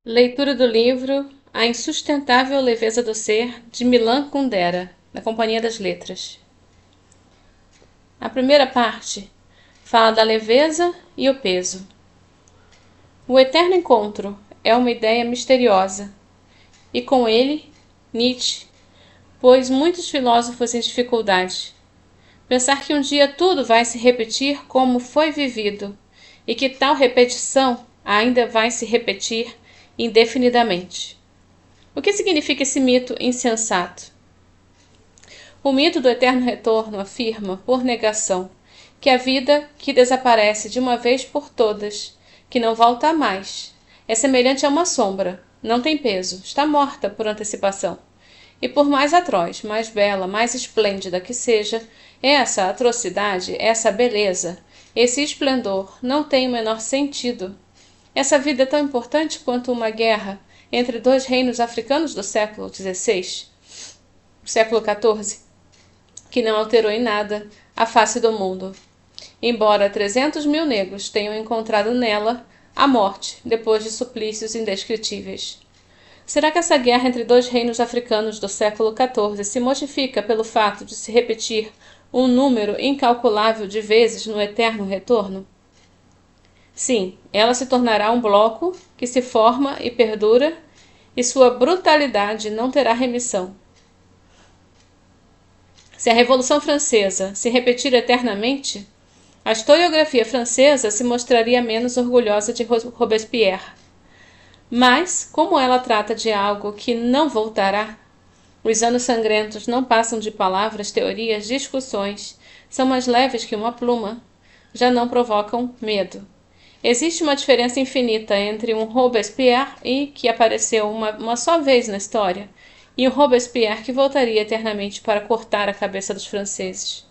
Leitura do livro A Insustentável Leveza do Ser, de Milan Kundera, da Companhia das Letras. A primeira parte fala da leveza e o peso. O eterno encontro é uma ideia misteriosa, e com ele, Nietzsche pôs muitos filósofos em dificuldade. Pensar que um dia tudo vai se repetir como foi vivido, e que tal repetição ainda vai se repetir indefinidamente. O que significa esse mito insensato? O mito do eterno retorno afirma, por negação, que a vida que desaparece de uma vez por todas, que não volta mais, é semelhante a uma sombra, não tem peso, está morta por antecipação. E por mais atroz, mais bela, mais esplêndida que seja, essa atrocidade, essa beleza, esse esplendor não tem o menor sentido. Essa vida é tão importante quanto uma guerra entre dois reinos africanos do século XVI, século XIV, que não alterou em nada a face do mundo, embora 300 mil negros tenham encontrado nela a morte depois de suplícios indescritíveis. Será que essa guerra entre dois reinos africanos do século XIV se modifica pelo fato de se repetir um número incalculável de vezes no eterno retorno? Sim, ela se tornará um bloco que se forma e perdura, e sua brutalidade não terá remissão. Se a Revolução Francesa se repetir eternamente, a historiografia francesa se mostraria menos orgulhosa de Robespierre. Mas, como ela trata de algo que não voltará, os anos sangrentos não passam de palavras, teorias, discussões, são mais leves que uma pluma, já não provocam medo. Existe uma diferença infinita entre um Robespierre que apareceu uma só vez na história e um Robespierre que voltaria eternamente para cortar a cabeça dos franceses.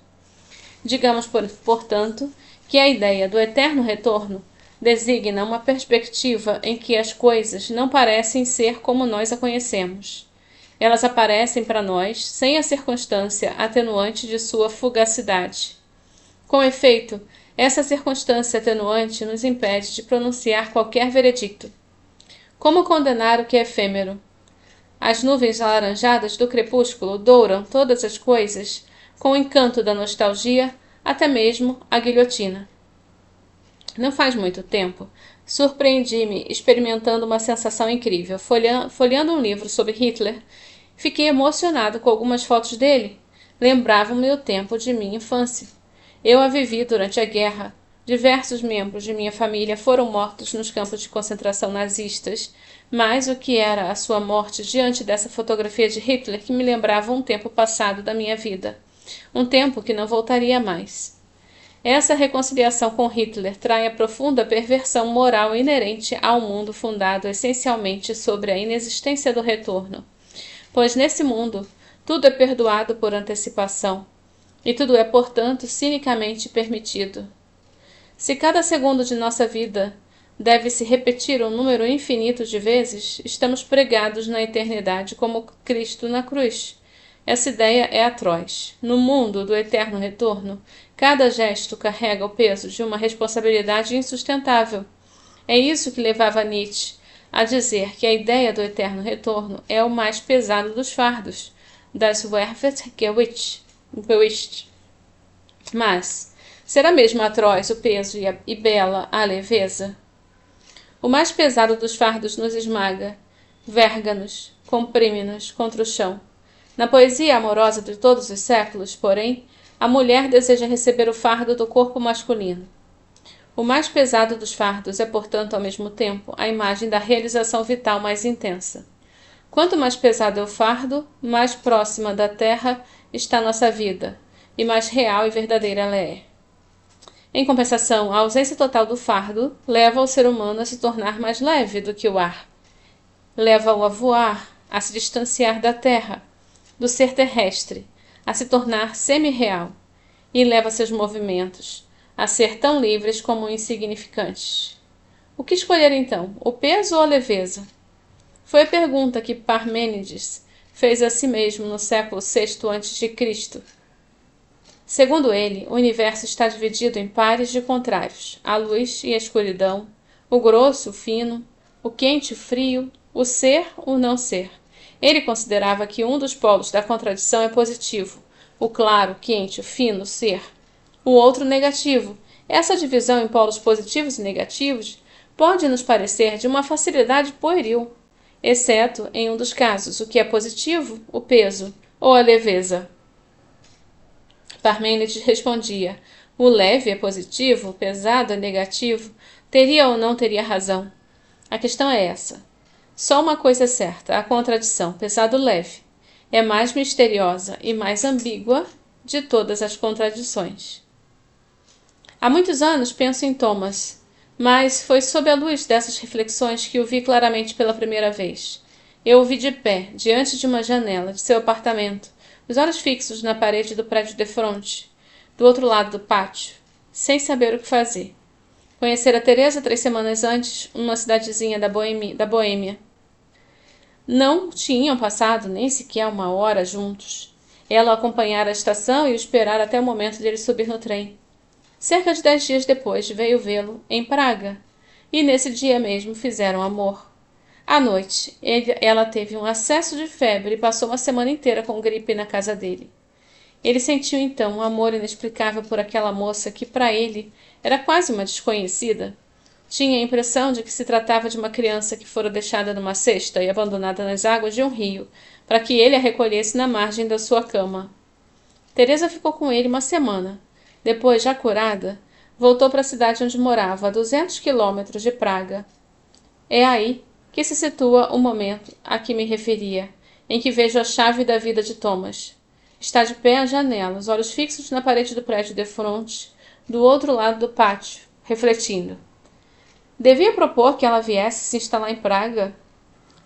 Digamos, portanto, que a ideia do eterno retorno designa uma perspectiva em que as coisas não parecem ser como nós a conhecemos. Elas aparecem para nós sem a circunstância atenuante de sua fugacidade. Com efeito, essa circunstância atenuante nos impede de pronunciar qualquer veredicto. Como condenar o que é efêmero? As nuvens alaranjadas do crepúsculo douram todas as coisas com o encanto da nostalgia, até mesmo a guilhotina. Não faz muito tempo, surpreendi-me experimentando uma sensação incrível. Folheando um livro sobre Hitler, fiquei emocionado com algumas fotos dele. Lembravam-me o tempo de minha infância. Eu a vivi durante a guerra. Diversos membros de minha família foram mortos nos campos de concentração nazistas, mas o que era a sua morte diante dessa fotografia de Hitler que me lembrava um tempo passado da minha vida, um tempo que não voltaria mais. Essa reconciliação com Hitler trai a profunda perversão moral inerente ao mundo fundado essencialmente sobre a inexistência do retorno, pois nesse mundo tudo é perdoado por antecipação, e tudo é, portanto, cinicamente permitido. Se cada segundo de nossa vida deve se repetir um número infinito de vezes, estamos pregados na eternidade como Cristo na cruz. Essa ideia é atroz. No mundo do eterno retorno, cada gesto carrega o peso de uma responsabilidade insustentável. É isso que levava Nietzsche a dizer que a ideia do eterno retorno é o mais pesado dos fardos, das Werfergewicht. Mas, será mesmo atroz o peso e bela a leveza? O mais pesado dos fardos nos esmaga, verga-nos, comprime-nos contra o chão. Na poesia amorosa de todos os séculos, porém, a mulher deseja receber o fardo do corpo masculino. O mais pesado dos fardos é, portanto, ao mesmo tempo, a imagem da realização vital mais intensa. Quanto mais pesado é o fardo, mais próxima da terra está nossa vida, e mais real e verdadeira ela é. Em compensação, a ausência total do fardo leva o ser humano a se tornar mais leve do que o ar. Leva-o a voar, a se distanciar da terra, do ser terrestre, a se tornar semi-real, e leva seus movimentos a ser tão livres como insignificantes. O que escolher então, o peso ou a leveza? Foi a pergunta que Parmênides fez a si mesmo no século VI a.C. Segundo ele, o universo está dividido em pares de contrários, a luz e a escuridão, o grosso, o fino, o quente e o frio, o ser, o não ser. Ele considerava que um dos polos da contradição é positivo, o claro, o quente, o fino, o ser. O outro negativo. Essa divisão em polos positivos e negativos pode nos parecer de uma facilidade pueril, exceto em um dos casos, o que é positivo, o peso, ou a leveza. Parmênides respondia: o leve é positivo, o pesado é negativo, teria ou não teria razão. A questão é essa. Só uma coisa é certa, a contradição, pesado-leve, é mais misteriosa e mais ambígua de todas as contradições. Há muitos anos penso em Thomas, mas foi sob a luz dessas reflexões que o vi claramente pela primeira vez. Eu o vi de pé, diante de uma janela de seu apartamento, os olhos fixos na parede do prédio de fronte, do outro lado do pátio, sem saber o que fazer. Conhecera Teresa 3 semanas antes, numa cidadezinha da Boêmia. Não tinham passado nem sequer uma hora juntos. Ela o acompanhara à estação e o esperara até o momento de ele subir no trem. Cerca de 10 dias depois veio vê-lo em Praga, e nesse dia mesmo fizeram amor. À noite, ela teve um acesso de febre e passou uma semana inteira com gripe na casa dele. Ele sentiu então um amor inexplicável por aquela moça que, para ele, era quase uma desconhecida. Tinha a impressão de que se tratava de uma criança que fora deixada numa cesta e abandonada nas águas de um rio, para que ele a recolhesse na margem da sua cama. Teresa ficou com ele uma semana. Depois, já curada, voltou para a cidade onde morava, a 200 quilômetros de Praga. É aí que se situa o momento a que me referia, em que vejo a chave da vida de Thomas. Está de pé à janela, os olhos fixos na parede do prédio de fronte, do outro lado do pátio, refletindo. Devia propor que ela viesse se instalar em Praga?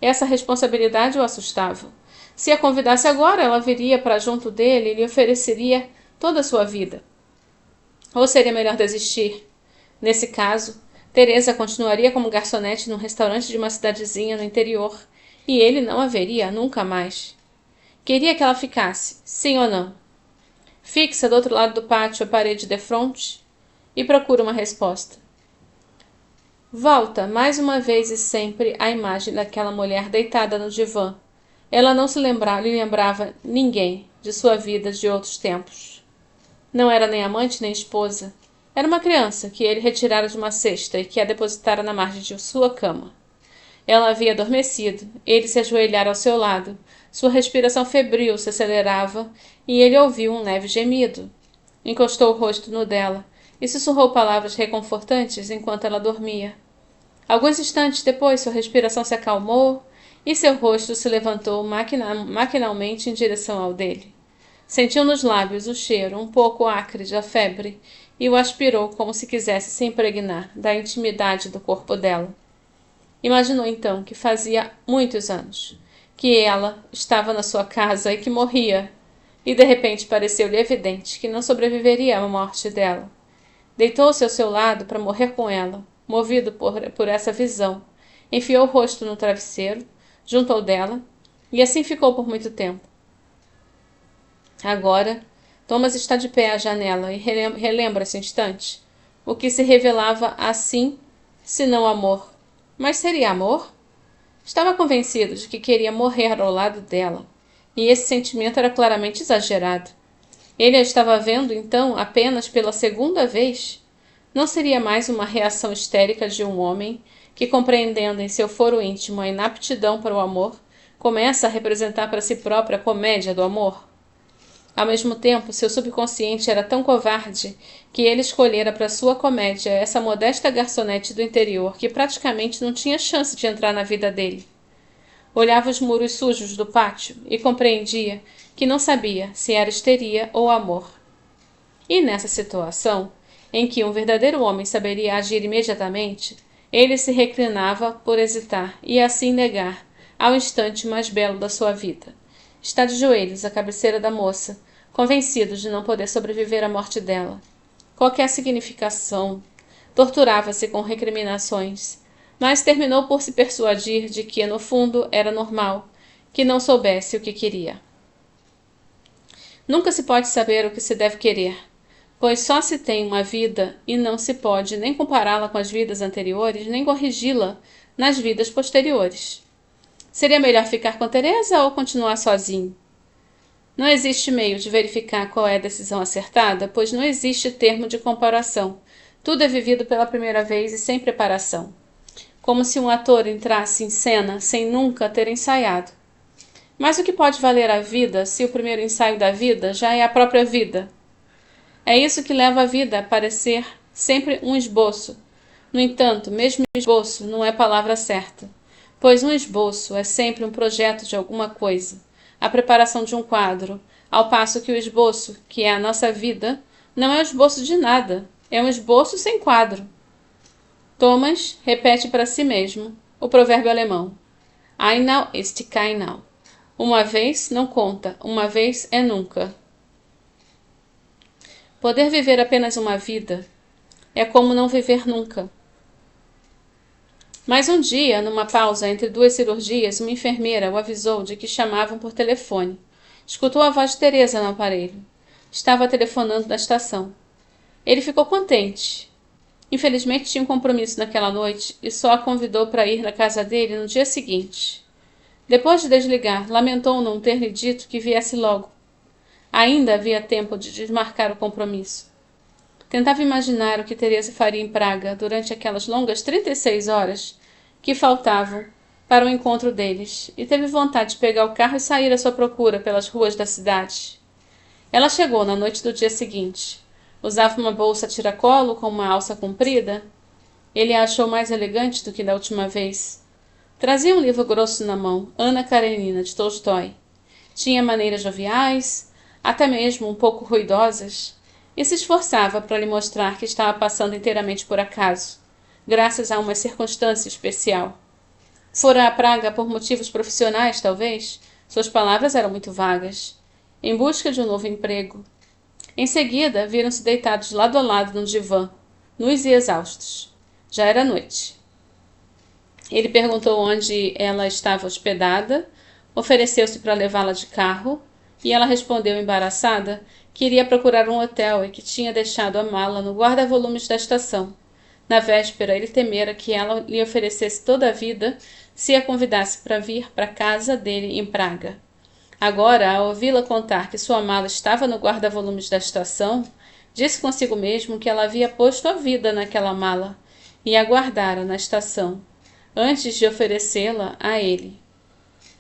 Essa responsabilidade o assustava. Se a convidasse agora, ela viria para junto dele e lhe ofereceria toda a sua vida. Ou seria melhor desistir? Nesse caso, Teresa continuaria como garçonete num restaurante de uma cidadezinha no interior, e ele não a veria nunca mais. Queria que ela ficasse, sim ou não? Fixa do outro lado do pátio a parede de fronte e procura uma resposta. Volta, mais uma vez e sempre, a imagem daquela mulher deitada no divã. Ela não lhe lembrava ninguém de sua vida de outros tempos. Não era nem amante nem esposa. Era uma criança que ele retirara de uma cesta e que a depositara na margem de sua cama. Ela havia adormecido, ele se ajoelhara ao seu lado, sua respiração febril se acelerava e ele ouviu um leve gemido. Encostou o rosto no dela e sussurrou palavras reconfortantes enquanto ela dormia. Alguns instantes depois, sua respiração se acalmou e seu rosto se levantou maquinalmente em direção ao dele. Sentiu nos lábios o cheiro, um pouco acre da febre, e o aspirou como se quisesse se impregnar da intimidade do corpo dela. Imaginou então que fazia muitos anos que ela estava na sua casa e que morria, e de repente pareceu-lhe evidente que não sobreviveria à morte dela. Deitou-se ao seu lado para morrer com ela, movido por essa visão. Enfiou o rosto no travesseiro, junto ao dela, e assim ficou por muito tempo. Agora, Thomas está de pé à janela e relembra esse instante, o que se revelava assim, se não amor. Mas seria amor? Estava convencido de que queria morrer ao lado dela, e esse sentimento era claramente exagerado. Ele a estava vendo, então, apenas pela segunda vez? Não seria mais uma reação histérica de um homem que, compreendendo em seu foro íntimo a inaptidão para o amor, começa a representar para si própria a comédia do amor? Ao mesmo tempo, seu subconsciente era tão covarde que ele escolhera para sua comédia essa modesta garçonete do interior que praticamente não tinha chance de entrar na vida dele. Olhava os muros sujos do pátio e compreendia que não sabia se era histeria ou amor. E nessa situação, em que um verdadeiro homem saberia agir imediatamente, ele se reclinava por hesitar e assim negar ao instante mais belo da sua vida. Está de joelhos à cabeceira da moça, convencido de não poder sobreviver à morte dela. Qualquer significação, torturava-se com recriminações, mas terminou por se persuadir de que, no fundo, era normal, que não soubesse o que queria. Nunca se pode saber o que se deve querer, pois só se tem uma vida e não se pode nem compará-la com as vidas anteriores, nem corrigi-la nas vidas posteriores. Seria melhor ficar com Teresa ou continuar sozinho? Não existe meio de verificar qual é a decisão acertada, pois não existe termo de comparação. Tudo é vivido pela primeira vez e sem preparação. Como se um ator entrasse em cena sem nunca ter ensaiado. Mas o que pode valer a vida se o primeiro ensaio da vida já é a própria vida? É isso que leva a vida a parecer sempre um esboço. No entanto, mesmo esboço não é a palavra certa, pois um esboço é sempre um projeto de alguma coisa, a preparação de um quadro, ao passo que o esboço, que é a nossa vida, não é um esboço de nada, é um esboço sem quadro. Thomas repete para si mesmo o provérbio alemão: Einmal ist keinmal. Uma vez não conta, uma vez é nunca. Poder viver apenas uma vida é como não viver nunca. Mas um dia, numa pausa entre duas cirurgias, uma enfermeira o avisou de que chamavam por telefone. Escutou a voz de Teresa no aparelho. Estava telefonando da estação. Ele ficou contente. Infelizmente tinha um compromisso naquela noite e só a convidou para ir na casa dele no dia seguinte. Depois de desligar, lamentou não ter lhe dito que viesse logo. Ainda havia tempo de desmarcar o compromisso. Tentava imaginar o que Teresa faria em Praga durante aquelas longas 36 horas que faltavam para o encontro deles, e teve vontade de pegar o carro e sair à sua procura pelas ruas da cidade. Ela chegou na noite do dia seguinte. Usava uma bolsa tiracolo com uma alça comprida. Ele a achou mais elegante do que da última vez. Trazia um livro grosso na mão, Ana Karenina, de Tolstói. Tinha maneiras joviais, até mesmo um pouco ruidosas, e se esforçava para lhe mostrar que estava passando inteiramente por acaso, graças a uma circunstância especial. Fora a Praga por motivos profissionais, talvez. Suas palavras eram muito vagas. Em busca de um novo emprego. Em seguida, viram-se deitados lado a lado num divã, nus e exaustos. Já era noite. Ele perguntou onde ela estava hospedada, ofereceu-se para levá-la de carro, e ela respondeu embaraçada que iria procurar um hotel e que tinha deixado a mala no guarda-volumes da estação. Na véspera, ele temera que ela lhe oferecesse toda a vida se a convidasse para vir para a casa dele em Praga. Agora, ao ouvi-la contar que sua mala estava no guarda-volumes da estação, disse consigo mesmo que ela havia posto a vida naquela mala e a guardara na estação, antes de oferecê-la a ele.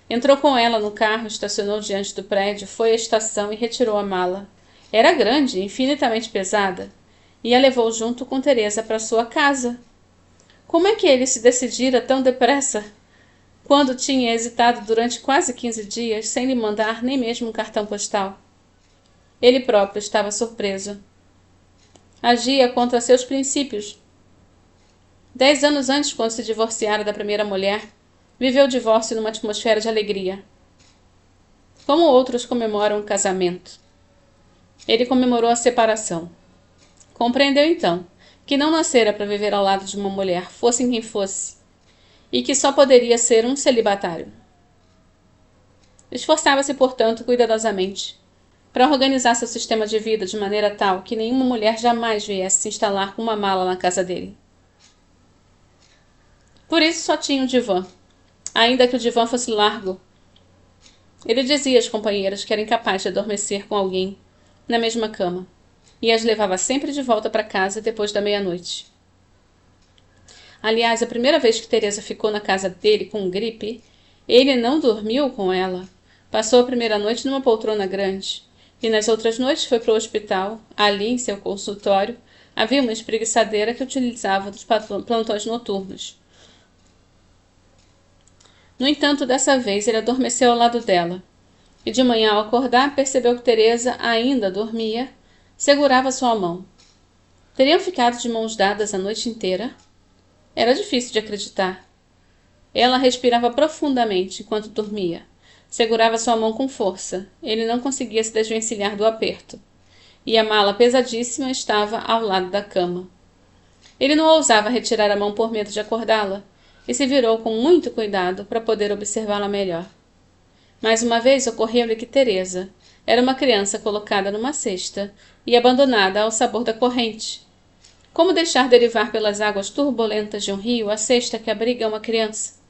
Entrou com ela no carro, estacionou diante do prédio, foi à estação e retirou a mala. Era grande, infinitamente pesada, e a levou junto com Teresa para sua casa. Como é que ele se decidira tão depressa, quando tinha hesitado durante quase 15 dias, sem lhe mandar nem mesmo um cartão postal? Ele próprio estava surpreso. Agia contra seus princípios. 10 anos antes, quando se divorciara da primeira mulher, viveu o divórcio numa atmosfera de alegria. Como outros comemoram o casamento. Ele comemorou a separação. Compreendeu então que não nascera para viver ao lado de uma mulher, fosse quem fosse, e que só poderia ser um celibatário. Esforçava-se, portanto, cuidadosamente, para organizar seu sistema de vida de maneira tal que nenhuma mulher jamais viesse se instalar com uma mala na casa dele. Por isso só tinha um divã, ainda que o divã fosse largo. Ele dizia às companheiras que era incapaz de adormecer com alguém na mesma cama, e as levava sempre de volta para casa depois da meia-noite. Aliás, a primeira vez que Teresa ficou na casa dele com gripe, ele não dormiu com ela. Passou a primeira noite numa poltrona grande, e nas outras noites foi para o hospital. Ali, em seu consultório, havia uma espreguiçadeira que utilizava dos plantões noturnos. No entanto, dessa vez ele adormeceu ao lado dela, e de manhã, ao acordar, percebeu que Teresa ainda dormia, segurava sua mão. Teriam ficado de mãos dadas a noite inteira? Era difícil de acreditar. Ela respirava profundamente enquanto dormia. Segurava sua mão com força. Ele não conseguia se desvencilhar do aperto. E a mala pesadíssima estava ao lado da cama. Ele não ousava retirar a mão por medo de acordá-la, e se virou com muito cuidado para poder observá-la melhor. Mais uma vez ocorreu-lhe que Teresa era uma criança colocada numa cesta e abandonada ao sabor da corrente. Como deixar derivar pelas águas turbulentas de um rio a cesta que abriga uma criança?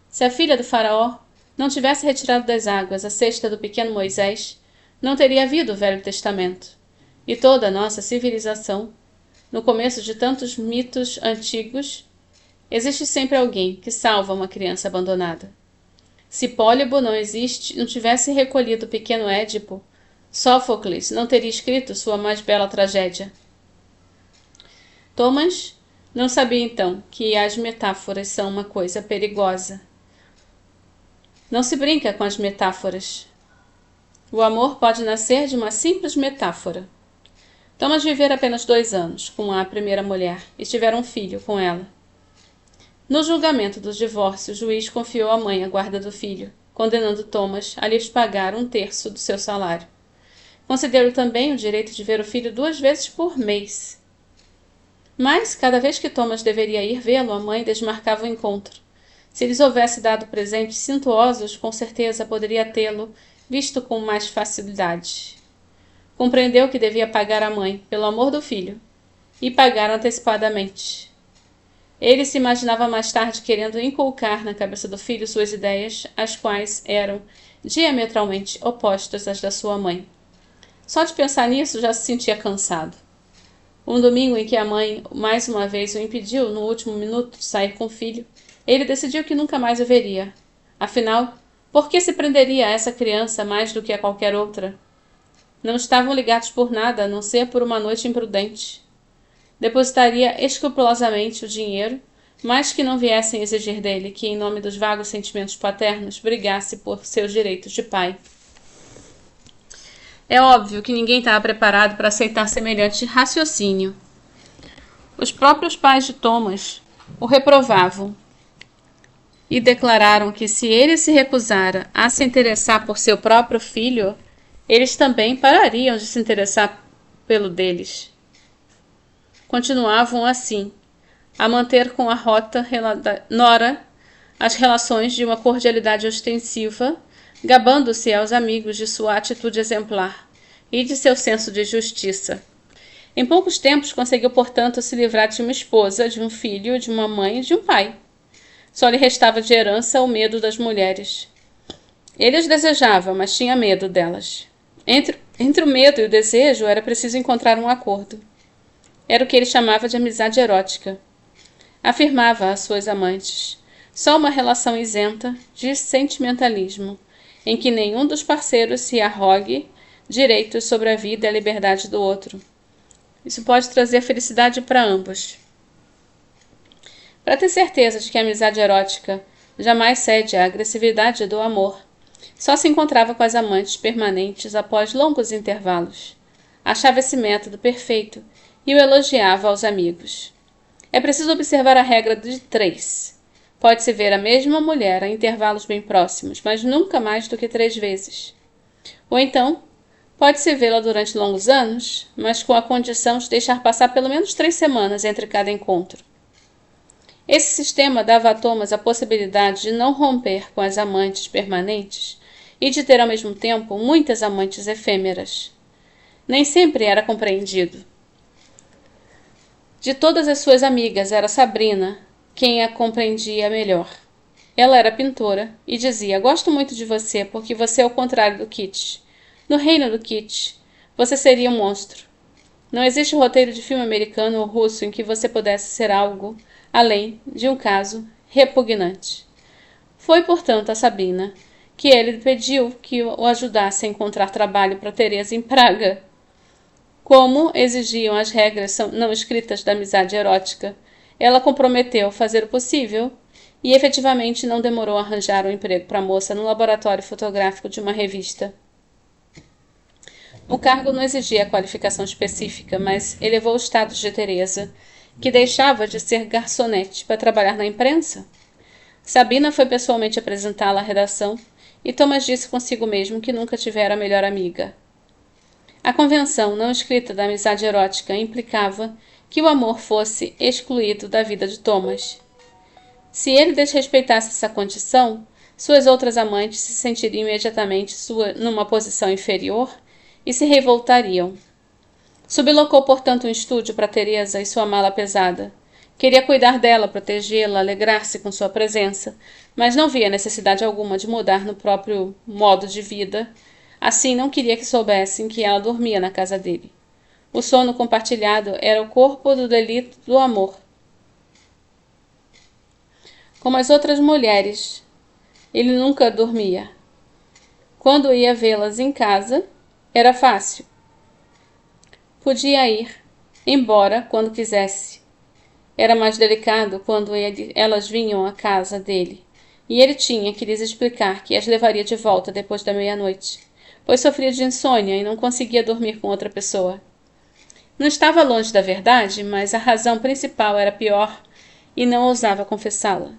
Se a filha do faraó não tivesse retirado das águas a cesta do pequeno Moisés, não teria havido o Velho Testamento. E toda a nossa civilização, no começo de tantos mitos antigos, existe sempre alguém que salva uma criança abandonada. Se Pólibo não tivesse recolhido o pequeno Édipo, Sófocles não teria escrito sua mais bela tragédia. Thomas não sabia então que as metáforas são uma coisa perigosa. Não se brinca com as metáforas. O amor pode nascer de uma simples metáfora. Thomas vivera apenas 2 anos com a primeira mulher e tiveram um filho com ela. No julgamento do divórcio, o juiz confiou à mãe a guarda do filho, condenando Thomas a lhes pagar 1/3 do seu salário. Concedeu-lhe também o direito de ver o filho 2 vezes por mês. Mas, cada vez que Thomas deveria ir vê-lo, a mãe desmarcava o encontro. Se lhes houvesse dado presentes suntuosos, com certeza poderia tê-lo visto com mais facilidade. Compreendeu que devia pagar à mãe pelo amor do filho, e pagar antecipadamente. Ele se imaginava mais tarde querendo inculcar na cabeça do filho suas ideias, as quais eram diametralmente opostas às da sua mãe. Só de pensar nisso já se sentia cansado. Um domingo em que a mãe mais uma vez o impediu, no último minuto, de sair com o filho, ele decidiu que nunca mais o veria. Afinal, por que se prenderia a essa criança mais do que a qualquer outra? Não estavam ligados por nada, a não ser por uma noite imprudente. Depositaria escrupulosamente o dinheiro, mas que não viessem exigir dele que, em nome dos vagos sentimentos paternos, brigasse por seus direitos de pai. É óbvio que ninguém estava preparado para aceitar semelhante raciocínio. Os próprios pais de Thomas o reprovavam e declararam que, se ele se recusara a se interessar por seu próprio filho, eles também parariam de se interessar pelo deles. Continuavam assim, a manter com a rota nora as relações de uma cordialidade ostensiva, gabando-se aos amigos de sua atitude exemplar e de seu senso de justiça. Em poucos tempos conseguiu, portanto, se livrar de uma esposa, de um filho, de uma mãe e de um pai. Só lhe restava de herança o medo das mulheres. Ele as desejava, mas tinha medo delas. Entre o medo e o desejo era preciso encontrar um acordo. Era o que ele chamava de amizade erótica. Afirmava às suas amantes: só uma relação isenta de sentimentalismo, em que nenhum dos parceiros se arrogue direitos sobre a vida e a liberdade do outro. Isso pode trazer felicidade para ambos. Para ter certeza de que a amizade erótica jamais cede à agressividade do amor, só se encontrava com as amantes permanentes após longos intervalos. Achava esse método perfeito e o elogiava aos amigos. É preciso observar a regra de 3. Pode-se ver a mesma mulher a intervalos bem próximos, mas nunca mais do que 3 vezes. Ou então, pode-se vê-la durante longos anos, mas com a condição de deixar passar pelo menos 3 semanas entre cada encontro. Esse sistema dava a Thomas a possibilidade de não romper com as amantes permanentes e de ter ao mesmo tempo muitas amantes efêmeras. Nem sempre era compreendido. De todas as suas amigas, era Sabrina quem a compreendia melhor. Ela era pintora e dizia: gosto muito de você porque você é o contrário do Kitsch. No reino do Kitsch, você seria um monstro. Não existe roteiro de filme americano ou russo em que você pudesse ser algo além de um caso repugnante. Foi, portanto, a Sabrina que ele pediu que o ajudasse a encontrar trabalho para Teresa em Praga. Como exigiam as regras não escritas da amizade erótica, ela comprometeu fazer o possível e efetivamente não demorou a arranjar um emprego para a moça no laboratório fotográfico de uma revista. O cargo não exigia qualificação específica, mas elevou o status de Teresa, que deixava de ser garçonete para trabalhar na imprensa. Sabina foi pessoalmente apresentá-la à redação e Thomas disse consigo mesmo que nunca tivera a melhor amiga. A convenção não escrita da amizade erótica implicava que o amor fosse excluído da vida de Thomas. Se ele desrespeitasse essa condição, suas outras amantes se sentiriam imediatamente numa posição inferior e se revoltariam. Sublocou, portanto, um estúdio para Teresa e sua mala pesada. Queria cuidar dela, protegê-la, alegrar-se com sua presença, mas não via necessidade alguma de mudar no próprio modo de vida. Assim, não queria que soubessem que ela dormia na casa dele. O sono compartilhado era o corpo do delito do amor. Como as outras mulheres, ele nunca dormia. Quando ia vê-las em casa, era fácil. Podia ir embora quando quisesse. Era mais delicado quando elas vinham à casa dele, e ele tinha que lhes explicar que as levaria de volta depois da meia-noite, pois sofria de insônia e não conseguia dormir com outra pessoa. Não estava longe da verdade, mas a razão principal era pior e não ousava confessá-la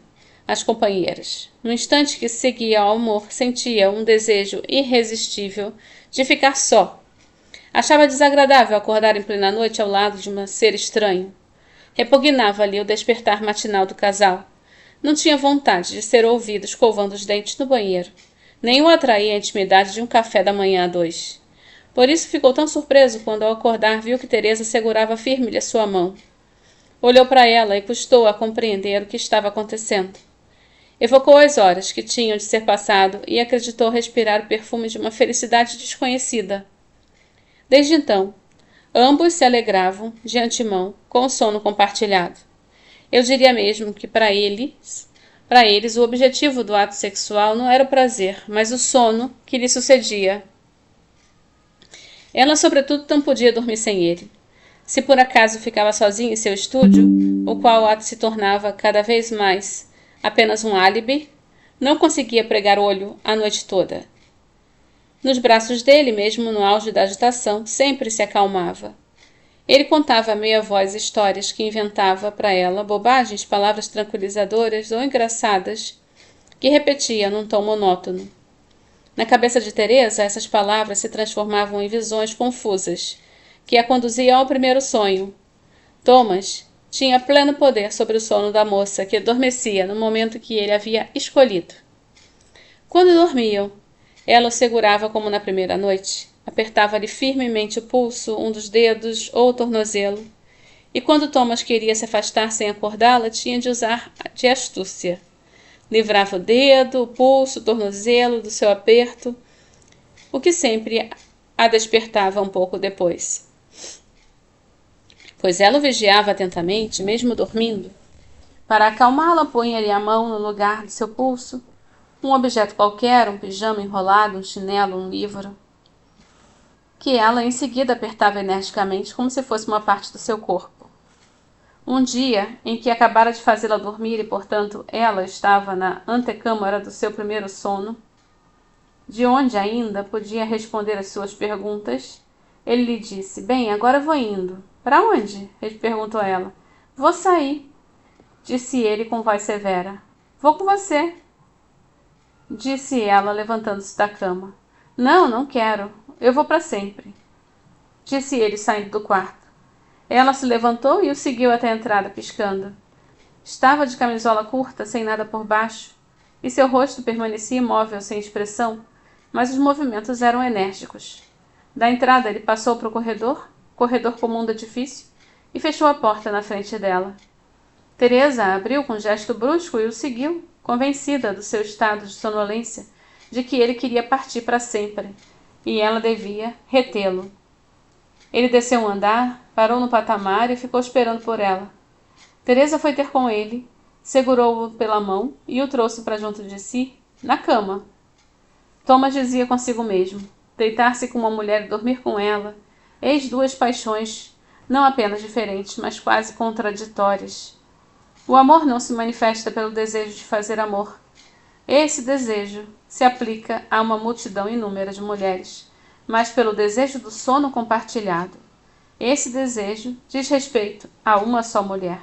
às companheiras. No instante que seguia ao amor, sentia um desejo irresistível de ficar só. Achava desagradável acordar em plena noite ao lado de um ser estranho. Repugnava-lhe o despertar matinal do casal. Não tinha vontade de ser ouvido escovando os dentes no banheiro. Nem o atraía a intimidade de um café da manhã a dois. Por isso ficou tão surpreso quando, ao acordar, viu que Teresa segurava firme-lhe a sua mão. Olhou para ela e custou a compreender o que estava acontecendo. Evocou as horas que tinham de ser passado e acreditou respirar o perfume de uma felicidade desconhecida. Desde então, ambos se alegravam, de antemão, com o sono compartilhado. Eu diria mesmo que para eles o objetivo do ato sexual não era o prazer, mas o sono que lhe sucedia. Ela, sobretudo, não podia dormir sem ele. Se por acaso ficava sozinha em seu estúdio, o qual o ato se tornava cada vez mais apenas um álibi, não conseguia pregar olho a noite toda. Nos braços dele, mesmo no auge da agitação, sempre se acalmava. Ele contava a meia voz histórias que inventava para ela, bobagens, palavras tranquilizadoras ou engraçadas, que repetia num tom monótono. Na cabeça de Teresa, essas palavras se transformavam em visões confusas, que a conduziam ao primeiro sonho. Thomas tinha pleno poder sobre o sono da moça, que adormecia no momento que ele havia escolhido. Quando dormiam, ela o segurava como na primeira noite, apertava-lhe firmemente o pulso, um dos dedos ou o tornozelo, e quando Thomas queria se afastar sem acordá-la, tinha de usar de astúcia. Livrava o dedo, o pulso, o tornozelo do seu aperto, o que sempre a despertava um pouco depois. Pois ela o vigiava atentamente, mesmo dormindo. Para acalmá-la, punha-lhe a mão no lugar do seu pulso, um objeto qualquer, um pijama enrolado, um chinelo, um livro, que ela em seguida apertava energicamente como se fosse uma parte do seu corpo. Um dia, em que acabara de fazê-la dormir e, portanto, ela estava na antecâmara do seu primeiro sono, de onde ainda podia responder às suas perguntas, ele lhe disse: "Bem, agora vou indo." "Para onde?" perguntou ela. "Vou sair", disse ele com voz severa. "Vou com você", disse ela, levantando-se da cama. "Não, não quero. Eu vou para sempre", disse ele, saindo do quarto. Ela se levantou e o seguiu até a entrada, piscando. Estava de camisola curta, sem nada por baixo, e seu rosto permanecia imóvel, sem expressão, mas os movimentos eram enérgicos. Da entrada ele passou para o corredor comum do edifício, e fechou a porta na frente dela. Teresa abriu com gesto brusco e o seguiu, convencida do seu estado de sonolência, de que ele queria partir para sempre, e ela devia retê-lo. Ele desceu um andar, parou no patamar e ficou esperando por ela. Teresa foi ter com ele, segurou-o pela mão e o trouxe para junto de si, na cama. Thomas dizia consigo mesmo: deitar-se com uma mulher e dormir com ela, eis duas paixões, não apenas diferentes, mas quase contraditórias. O amor não se manifesta pelo desejo de fazer amor. Esse desejo se aplica a uma multidão inúmera de mulheres, mas pelo desejo do sono compartilhado. Esse desejo diz respeito a uma só mulher.